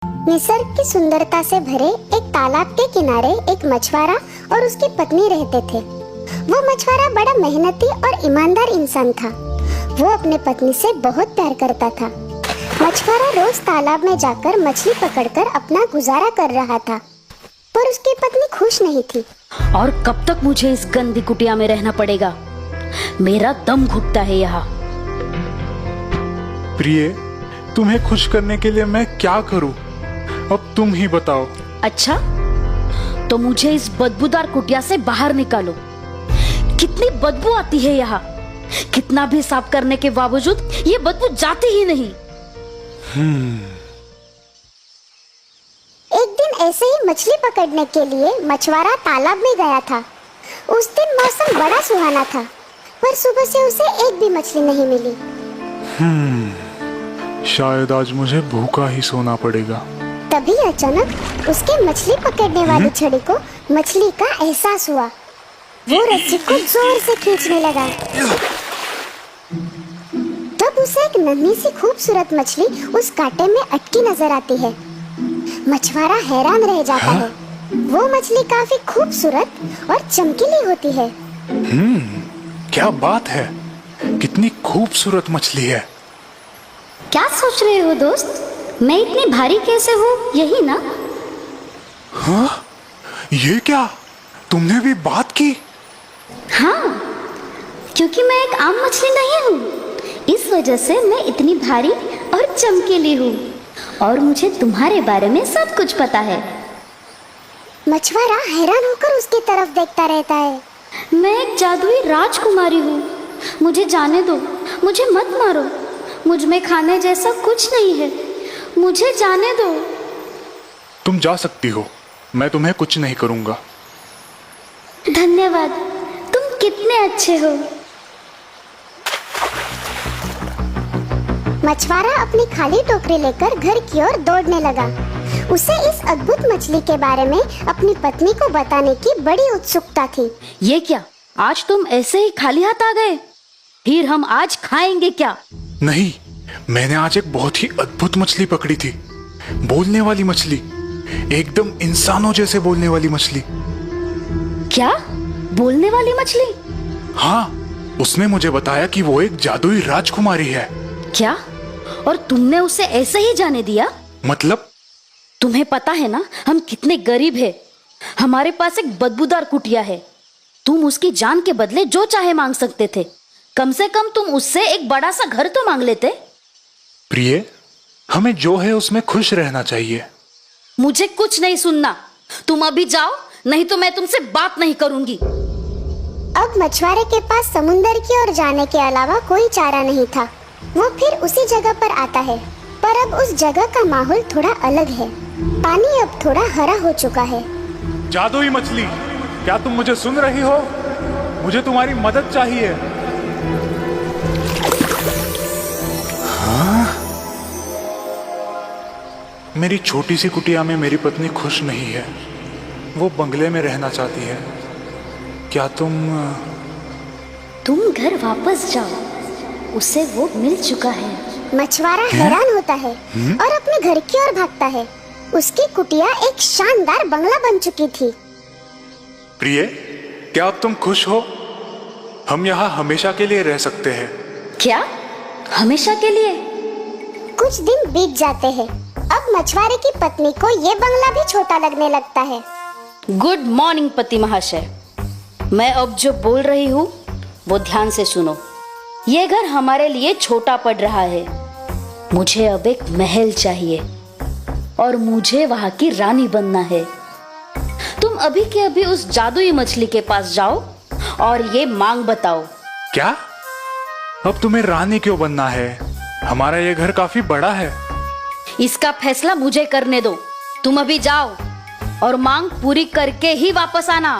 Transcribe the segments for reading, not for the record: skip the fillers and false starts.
निसर्ग की सुंदरता से भरे एक तालाब के किनारे एक मछुआरा और उसकी पत्नी रहते थे। वो मछुआरा बड़ा मेहनती और ईमानदार इंसान था। वो अपने पत्नी से बहुत प्यार करता था। मछुआरा रोज तालाब में जाकर मछली पकड़कर अपना गुजारा कर रहा था, पर उसकी पत्नी खुश नहीं थी। और कब तक मुझे इस गंदी कुटिया में रहना पड़ेगा? मेरा दम घुटता है यहाँ। प्रिय, तुम्हें खुश करने के लिए मैं क्या करूं? अब तुम ही बताओ। अच्छा, तो मुझे इस बदबूदार कुटिया से बाहर निकालो। कितनी बदबू आती है यहाँ। कितना भी साफ करने के बावजूद ये बदबू जाती ही नहीं। एक दिन ऐसे ही मछली पकड़ने के लिए मछुआरा तालाब में गया था। उस दिन मौसम बड़ा सुहाना था, पर सुबह से उसे एक भी मछली नहीं मिली। शायद आज मुझे भूखा ही सोना पड़ेगा। तभी अचानक उसके मछली पकड़ने वाली छड़ी को मछली का एहसास हुआ। वो रस्सी को जोर से खींचने लगा। तब उसे एक नन्ही सी खूबसूरत मछली उस कांटे में अटकी नजर आती है। मछुआरा हैरान रह जाता है। वो मछली काफी खूबसूरत और चमकीली होती है। क्या बात है, कितनी खूबसूरत मछली है। क्या सोच रहे हो दोस्त? मैं इतनी भारी कैसे हूँ, यही ना? हाँ, ये क्या, तुमने भी बात की? हाँ, क्योंकि मैं एक आम मछली नहीं हूँ। इस वजह से मैं इतनी भारी और चमकीली हूँ, और मुझे तुम्हारे बारे में सब कुछ पता है। मछुआरा हैरान होकर उसकी तरफ देखता रहता है। मैं एक जादुई राजकुमारी हूँ। मुझे जाने दो, मुझे मत मारो। मुझ में खाने जैसा कुछ नहीं है। मुझे जाने दो। तुम जा सकती हो, मैं तुम्हें कुछ नहीं करूंगा। धन्यवाद, तुम कितने अच्छे हो। मछुआरा अपनी खाली टोकरी लेकर घर की ओर दौड़ने लगा। उसे इस अद्भुत मछली के बारे में अपनी पत्नी को बताने की बड़ी उत्सुकता थी। ये क्या, आज तुम ऐसे ही खाली हाथ आ गए? फिर हम आज खाएंगे क्या? नहीं, मैंने आज एक बहुत ही अद्भुत मछली पकड़ी थी। बोलने वाली मछली, एकदम इंसानों जैसे बोलने वाली मछली। क्या? बोलने वाली मछली? हाँ, उसने मुझे बताया कि वो एक जादुई राजकुमारी है। क्या? और तुमने उसे ऐसे ही जाने दिया? मतलब? तुम्हें पता है ना, हम कितने गरीब हैं। हमारे पास एक बदबूदार कुटिया है। तुम उसकी जान के बदले जो चाहे मांग सकते थे। कम से कम तुम उससे एक बड़ा सा घर तो मांग लेते। प्रिय, हमें जो है उसमें खुश रहना चाहिए। मुझे कुछ नहीं सुनना। तुम अभी जाओ, नहीं तो मैं तुमसे बात नहीं करूंगी। अब मछुआरे के पास समुंदर की ओर जाने के अलावा कोई चारा नहीं था। वो फिर उसी जगह पर आता है, पर अब उस जगह का माहौल थोड़ा अलग है। पानी अब थोड़ा हरा हो चुका है। जादुई मछली, क्या तुम मुझे सुन रही हो? मुझे तुम्हारी मदद चाहिए। हाँ? मेरी छोटी सी कुटिया में मेरी पत्नी खुश नहीं है। वो बंगले में रहना चाहती है। क्या तुम घर वापस जाओ। उसे वो मिल चुका है। मछुआरा हैरान होता है और अपने घर की ओर भागता है। उसकी कुटिया एक शानदार बंगला बन चुकी थी। प्रिय, क्या अब तुम खुश हो? हम यहाँ हमेशा के लिए रह सकते हैं। क्या? हमेशा के लिए? कुछ दिन बीत जाते हैं। अब मछुआरे की पत्नी को ये बंगला भी छोटा लगने लगता है। गुड मॉर्निंग पति महाशय। मैं अब जो बोल रही हूँ वो ध्यान से सुनो। ये घर हमारे लिए छोटा पड़ रहा है। मुझे अब एक महल चाहिए और मुझे वहां की रानी बनना है। तुम अभी के अभी उस जादुई मछली के पास जाओ और ये मांग बताओ। क्या? अब तुम्हें रानी क्यों बनना है? हमारा ये घर काफी बड़ा है। इसका फैसला मुझे करने दो। तुम अभी जाओ और मांग पूरी करके ही वापस आना।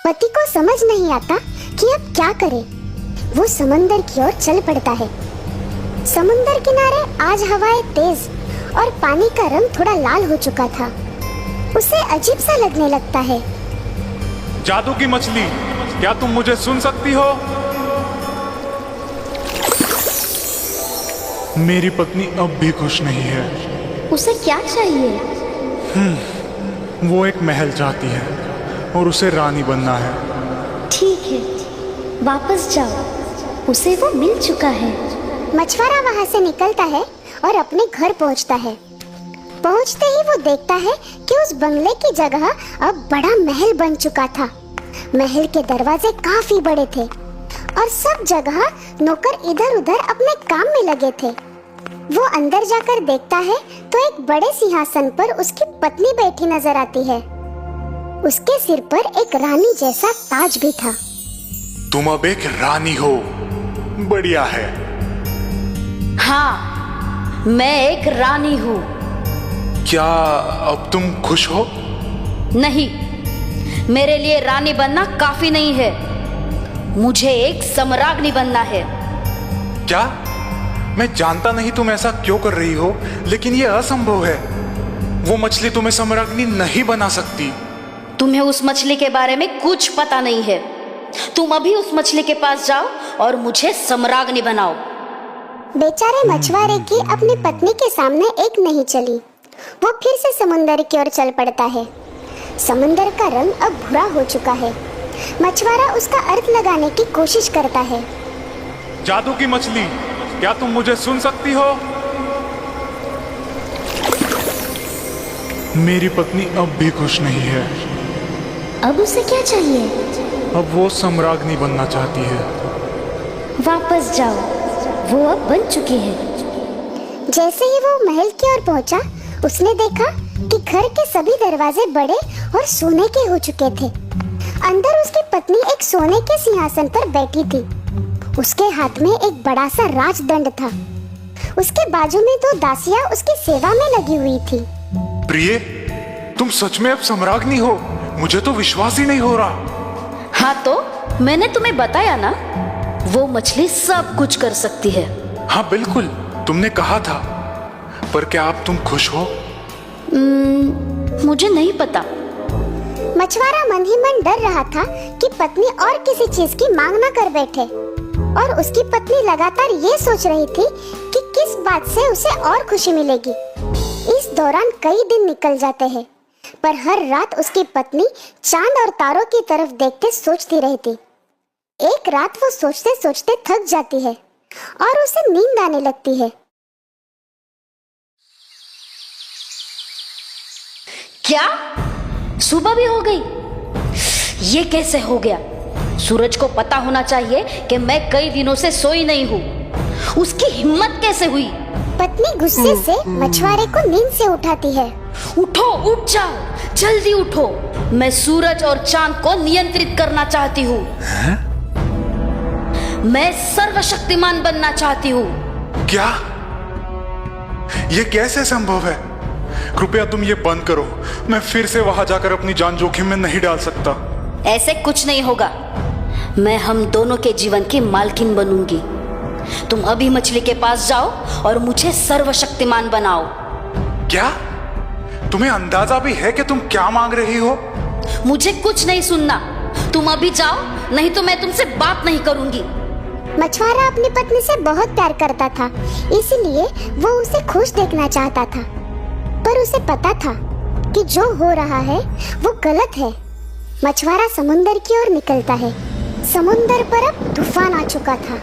पति को समझ नहीं आता कि अब क्या करे। वो समंदर की ओर चल पड़ता है। समुंदर किनारे आज हवाएं तेज और पानी का रंग थोड़ा लाल हो चुका था। उसे अजीब सा लगने लगता है। जादू की मछली, क्या तुम मुझे सुन सकती हो? मेरी पत्नी अब भी खुश नहीं है। उसे क्या चाहिए? वो एक महल चाहती है और उसे रानी बनना है। ठीक है, वापस जाओ, उसे वो मिल चुका है। मछुआरा वहाँ से निकलता है और अपने घर पहुँचता है। पहुँचते ही वो देखता है कि उस बंगले की जगह अब बड़ा महल बन चुका था। महल के दरवाजे काफी बड़े थे और सब जगह नौकर इधर उधर अपने काम में लगे थे। वो अंदर जाकर देखता है तो एक बड़े सिंहासन पर उसकी पत्नी बैठी नजर आती है। उसके सिर पर एक रानी जैसा ताज भी था। तुम अब एक रानी हो, बढ़िया है। हाँ, मैं एक रानी हूँ। क्या अब तुम खुश हो? नहीं, मेरे लिए रानी बनना काफी नहीं है। मुझे एक सम्राज्ञी बनना है। क्या? मैं जानता नहीं तुम ऐसा क्यों कर रही हो, लेकिन यह असंभव है। वो मछली तुम्हें सम्राज्ञी नहीं बना सकती। तुम्हें उस मछली के बारे में कुछ पता नहीं है। तुम अभी उस मछली के पास जाओ और मुझे सम्राज्ञी बनाओ। बेचारे मछुआरे की अपनी पत्नी के सामने एक नहीं चली। वो फिर से समुंदर की ओर चल पड़ता है। समुंदर का रंग अब भूरा हो चुका है। मछुआरा उसका अर्थ लगाने की कोशिश करता है। जादू की मछली, क्या तुम मुझे सुन सकती हो? मेरी पत्नी अब भी खुश नहीं है। अब उसे क्या चाहिए? अब वो सम्राज्ञी बनना चाहती है। वापस जाओ, वो अब बन चुकी है। जैसे ही वो महल की ओर पहुंचा, उसने देखा कि घर के सभी दरवाजे बड़े और सोने के हो चुके थे। अंदर उसकी पत्नी एक सोने के सिंहासन पर बैठी थी। उसके हाथ में एक बड़ा सा राजदंड था। उसके बाजू में 2 दासियां उसकी सेवा में लगी हुई थी। प्रिय, तुम सच में अब सम्राज्ञी हो? मुझे तो विश्वास ही नहीं हो रहा। हाँ, तो मैंने तुम्हें बताया ना, वो मछली सब कुछ कर सकती है। हाँ बिल्कुल, तुमने कहा था। पर क्या अब तुम खुश हो? मुझे नहीं पता। मछुआरा मन ही मन डर रहा था कि पत्नी और किसी चीज की मांग न कर बैठे, और उसकी पत्नी लगातार ये सोच रही थी कि किस बात से उसे और खुशी मिलेगी। इस दौरान कई दिन निकल जाते हैं, पर हर रात उसकी पत्नी चांद और तारों की तरफ देखते सोचती रहती। एक रात वो सोचते सोचते थक जाती है और उसे नींद आने लगती है। क्या? सुबह भी हो गई? ये कैसे हो गया? सूरज को पता होना चाहिए कि मैं कई दिनों से सोई नहीं हूँ। उसकी हिम्मत कैसे हुई? पत्नी गुस्से से मछुआरे को नींद से उठाती है। उठो, उठ जाओ, जल्दी उठो। मैं सूरज और चांद को नियंत्रित करना चाहती हूँ। मैं सर्वशक्तिमान बनना चाहती हूँ। क्या? ये कैसे संभव है? कृपया तुम ये बंद करो। मैं फिर से वहां जाकर अपनी जान जोखिम में नहीं डाल सकता। ऐसे कुछ नहीं होगा। मैं हम दोनों के जीवन की मालकिन बनूंगी। तुम अभी मछली के पास जाओ और मुझे सर्वशक्तिमान बनाओ। क्या? तुम्हें अंदाजा भी है कि तुम क्या मांग रही हो? मुझे कुछ नहीं सुनना। तुम अभी जाओ, नहीं तो मैं तुमसे बात नहीं करूंगी। मछुआरा अपनी पत्नी से बहुत प्यार करता था, इसलिए वो उसे खुश देखना चाहता था। पर उसे पता था कि जो हो रहा है वो गलत है। मछुआरा समुंदर की ओर निकलता है। समुंदर पर अब तूफान आ चुका था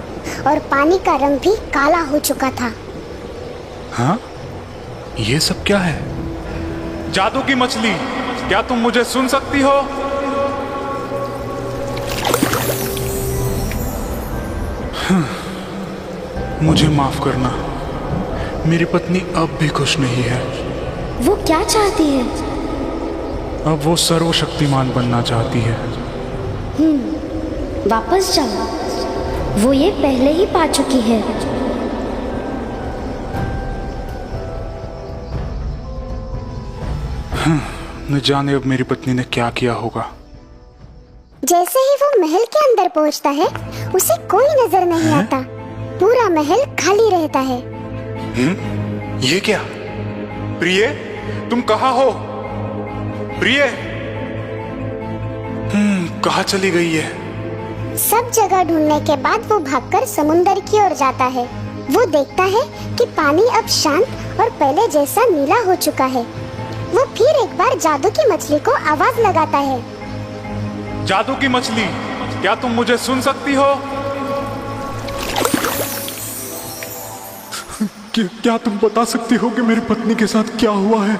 और पानी का रंग भी काला हो चुका था। हाँ? ये सब क्या है? जादू की मछली, क्या तुम मुझे सुन सकती हो? मुझे माफ करना, मेरी पत्नी अब भी खुश नहीं है। वो क्या चाहती है? अब वो सर्वशक्तिमान बनना चाहती है। वापस जाओ, वो ये पहले ही पा चुकी है। न जाने अब मेरी पत्नी ने क्या किया होगा। जैसे ही वो महल के अंदर पहुंचता है, उसे कोई नजर नहीं आता। पूरा महल खाली रहता है। ये क्या? प्रिय, तुम कहाँ हो? प्रिय, कहाँ चली गई है? सब जगह ढूंढने के बाद वो भागकर समुंदर की ओर जाता है। वो देखता है कि पानी अब शांत और पहले जैसा नीला हो चुका है। वो फिर एक बार जादू की मछली को आवाज लगाता है। जादू की मछली, क्या तुम मुझे सुन सकती हो? क्या तुम बता सकती हो कि मेरी पत्नी के साथ क्या हुआ है?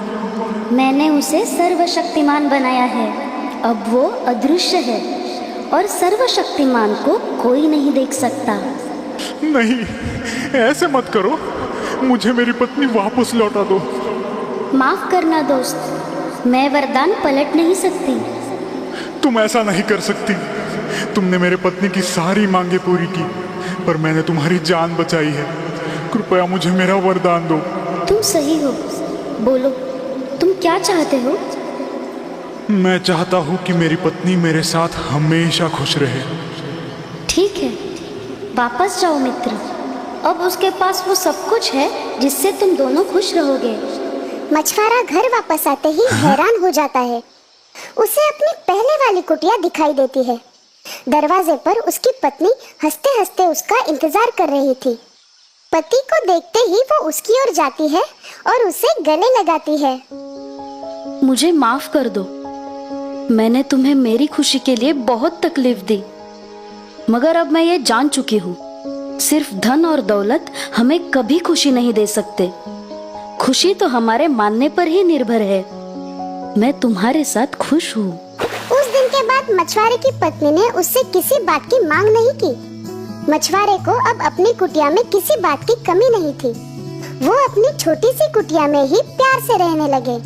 मैंने उसे सर्वशक्तिमान बनाया है। अब वो अदृश्य है और सर्वशक्तिमान को कोई नहीं देख सकता। नहीं, ऐसे मत करो। मुझे मेरी पत्नी वापस लौटा दो। माफ करना दोस्त, मैं वरदान पलट नहीं सकती। तुम ऐसा नहीं कर सकती। तुमने मेरे पत्नी की सारी मांगे पूरी की, पर मैंने तुम्हारी जान बचाई है। कृपया मुझे मेरा वरदान दो। तुम सही हो, बोलो तुम क्या चाहते हो? मैं चाहता हूँ कि मेरी पत्नी मेरे साथ हमेशा खुश रहे। ठीक है, वापस जाओ मित्र। अब उसके पास वो सब कुछ है जिससे तुम दोनों खुश रहोगे। मछुआरा घर वापस आते ही हैरान हो जाता है। उसे अपनी पहले वाली कुटिया दिखाई देती है। दरवाजे पर उसकी पत्नी हंसते हंसते उसका इंतजार कर रही थी। पति को देखते ही वो उसकी ओर जाती है और उसे गले लगाती है। मुझे माफ कर दो, मैंने तुम्हें मेरी खुशी के लिए बहुत तकलीफ दी, मगर अब मैं ये जान चुकी हूँ, सिर्फ धन और दौलत हमें कभी खुशी नहीं दे सकते। खुशी तो हमारे मानने पर ही निर्भर है। मैं तुम्हारे साथ खुश हूँ। उस दिन के बाद मछुआरे की पत्नी ने उससे किसी बात की मांग नहीं की। मछुआरे को अब अपनी कुटिया में किसी बात की कमी नहीं थी। वो अपनी छोटी सी कुटिया में ही प्यार से रहने लगे।